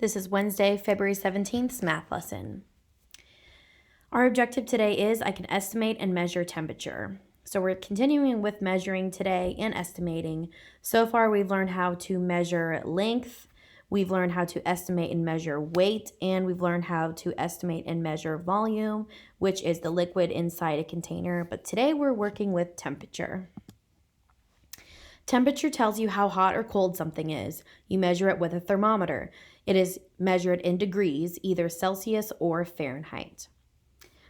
This is Wednesday, February 17th, math lesson. Our objective today is I can estimate and measure temperature. So we're continuing with measuring today and estimating. So far we've learned how to measure length, we've learned how to estimate and measure weight, and we've learned how to estimate and measure volume, which is the liquid inside a container. But today we're working with temperature. Temperature tells you how hot or cold something is. You measure it with a thermometer. It is measured in degrees, either Celsius or Fahrenheit.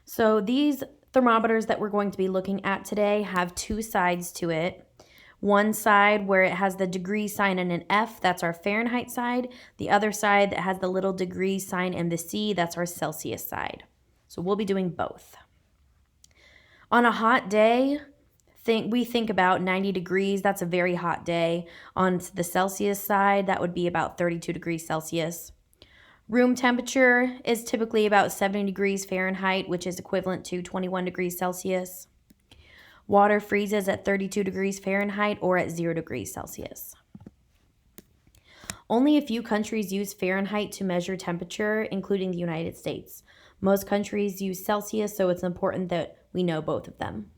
So these thermometers that we're going to be looking at today have two sides to it. One side where it has the degree sign and an F, that's our Fahrenheit side. The other side that has the little degree sign and the C, that's our Celsius side. So we'll be doing both. On a hot day, we think about 90 degrees. That's a very hot day. On the Celsius side, that would be about 32 degrees Celsius. Room temperature is typically about 70 degrees Fahrenheit, which is equivalent to 21 degrees Celsius. Water freezes at 32 degrees Fahrenheit or at 0 degrees Celsius. Only a few countries use Fahrenheit to measure temperature, including the United States. Most countries use Celsius, so it's important that we know both of them.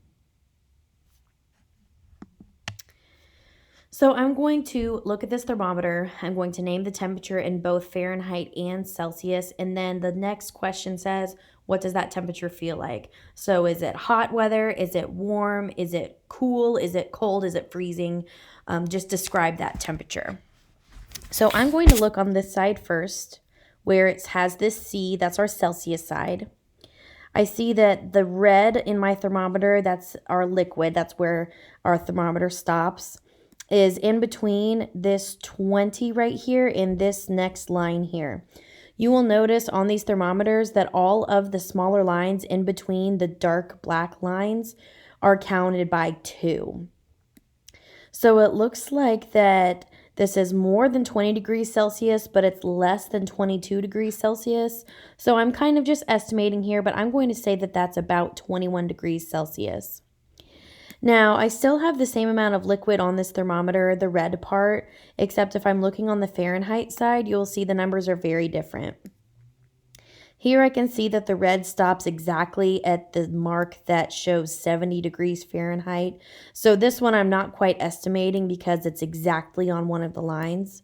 So I'm going to look at this thermometer. I'm going to name the temperature in both Fahrenheit and Celsius. And then the next question says, what does that temperature feel like? So is it hot weather? Is it warm? Is it cool? Is it cold? Is it freezing? Just describe that temperature. So I'm going to look on this side first, where it has this C, that's our Celsius side. I see that the red in my thermometer, that's our liquid, that's where our thermometer stops, is in between this 20 right here and this next line here. You will notice on these thermometers that all of the smaller lines in between the dark black lines are counted by 2. So it looks like that this is more than 20 degrees Celsius, but it's less than 22 degrees Celsius. So I'm kind of just estimating here, but I'm going to say that that's about 21 degrees Celsius. Now, I still have the same amount of liquid on this thermometer, the red part, except if I'm looking on the Fahrenheit side, you'll see the numbers are very different. Here I can see that the red stops exactly at the mark that shows 70 degrees Fahrenheit. So this one I'm not quite estimating because it's exactly on one of the lines.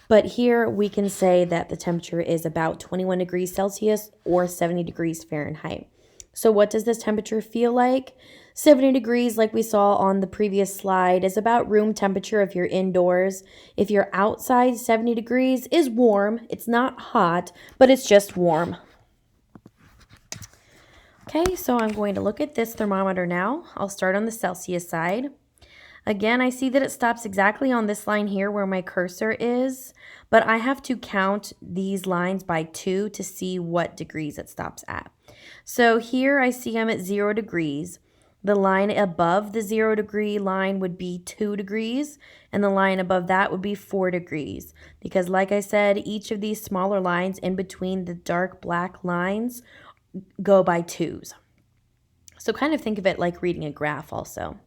But here we can say that the temperature is about 21 degrees Celsius or 70 degrees Fahrenheit. So what does this temperature feel like? 70 degrees, like we saw on the previous slide, is about room temperature if you're indoors. If you're outside, 70 degrees is warm. It's not hot, but it's just warm. Okay, so I'm going to look at this thermometer now. I'll start on the Celsius side. Again, I see that it stops exactly on this line here where my cursor is, but I have to count these lines by 2 to see what degrees it stops at. So here I see I'm at 0 degrees. The line above the 0 degree line would be 2 degrees, and the line above that would be 4 degrees. Because like I said, each of these smaller lines in between the dark black lines go by 2s. So kind of think of it like reading a graph also.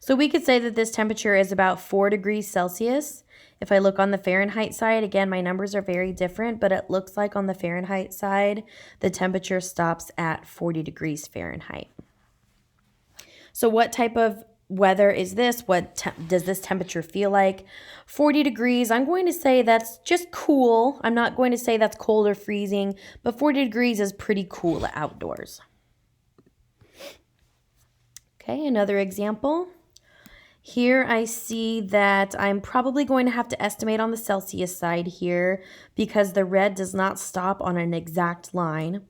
So we could say that this temperature is about 4 degrees Celsius. If I look on the Fahrenheit side, again, my numbers are very different, but it looks like on the Fahrenheit side, the temperature stops at 40 degrees Fahrenheit. So what type of weather is this? What does this temperature feel like? 40 degrees, I'm going to say that's just cool. I'm not going to say that's cold or freezing, but 40 degrees is pretty cool outdoors. Okay, another example. Here I see that I'm probably going to have to estimate on the Celsius side here because the red does not stop on an exact line.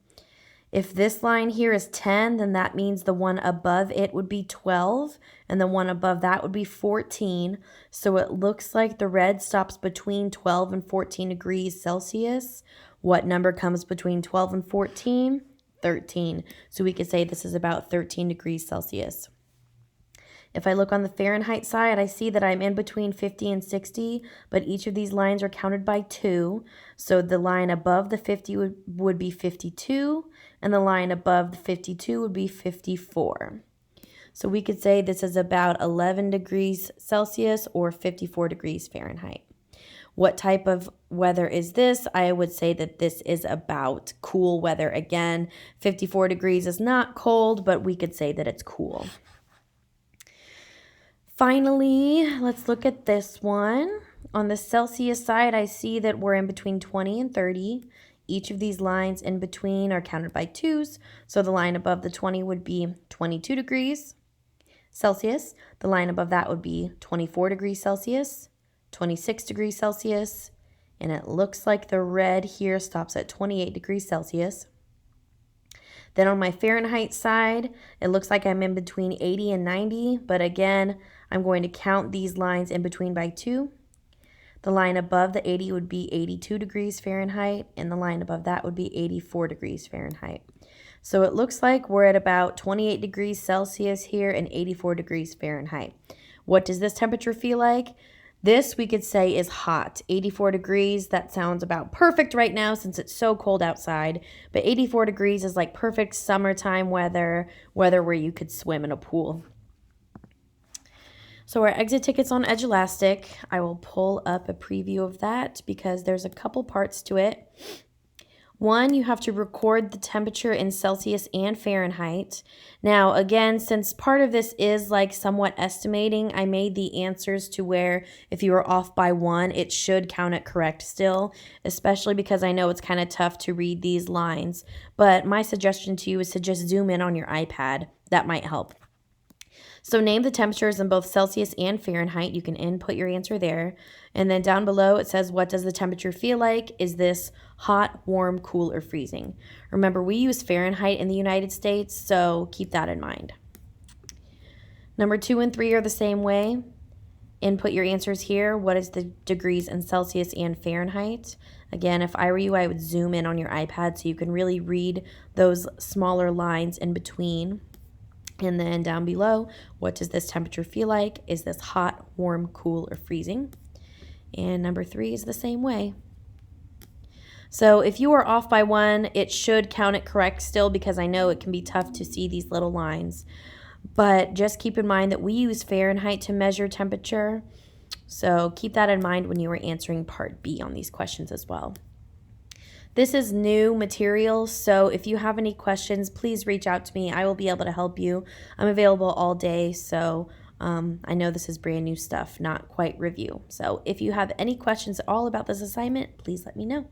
If this line here is 10, then that means the one above it would be 12, and the one above that would be 14. So it looks like the red stops between 12 and 14 degrees Celsius. What number comes between 12 and 14? 13. So we could say this is about 13 degrees Celsius. If I look on the Fahrenheit side, I see that I'm in between 50 and 60, but each of these lines are counted by 2. So the line above the 50 would be 52, and the line above the 52 would be 54. So we could say this is about 11 degrees Celsius or 54 degrees Fahrenheit. What type of weather is this? I would say that this is about cool weather. Again, 54 degrees is not cold, but we could say that it's cool. Finally, let's look at this one. On the Celsius side, I see that we're in between 20 and 30. Each of these lines in between are counted by twos. So the line above the 20 would be 22 degrees Celsius. The line above that would be 24 degrees Celsius, 26 degrees Celsius, and it looks like the red here stops at 28 degrees Celsius. Then on my Fahrenheit side, it looks like I'm in between 80 and 90, but again, I'm going to count these lines in between by 2. The line above the 80 would be 82 degrees Fahrenheit, and the line above that would be 84 degrees Fahrenheit. So it looks like we're at about 28 degrees Celsius here and 84 degrees Fahrenheit. What does this temperature feel like? This we could say is hot. 84 degrees, that sounds about perfect right now since it's so cold outside. But 84 degrees is like perfect summertime weather where you could swim in a pool. So our exit tickets on Edulastic, I will pull up a preview of that because there's a couple parts to it. One, you have to record the temperature in Celsius and Fahrenheit. Now, again, since part of this is like somewhat estimating, I made the answers to where if you were off by 1, it should count it correct still, especially because I know it's kind of tough to read these lines. But my suggestion to you is to just zoom in on your iPad. That might help. So name the temperatures in both Celsius and Fahrenheit. You can input your answer there. And then down below it says, what does the temperature feel like? Is this hot, warm, cool, or freezing? Remember, we use Fahrenheit in the United States, so keep that in mind. Number 2 and 3 are the same way. Input your answers here. What is the degrees in Celsius and Fahrenheit? Again, if I were you, I would zoom in on your iPad so you can really read those smaller lines in between. And then down below, what does this temperature feel like? Is this hot, warm, cool, or freezing? And number 3 is the same way. So if you are off by 1, it should count it correct still because I know it can be tough to see these little lines. But just keep in mind that we use Fahrenheit to measure temperature. So keep that in mind when you are answering part B on these questions as well. This is new material, so if you have any questions, please reach out to me. I will be able to help you. I'm available all day, so I know this is brand new stuff, not quite review. So if you have any questions at all about this assignment, please let me know.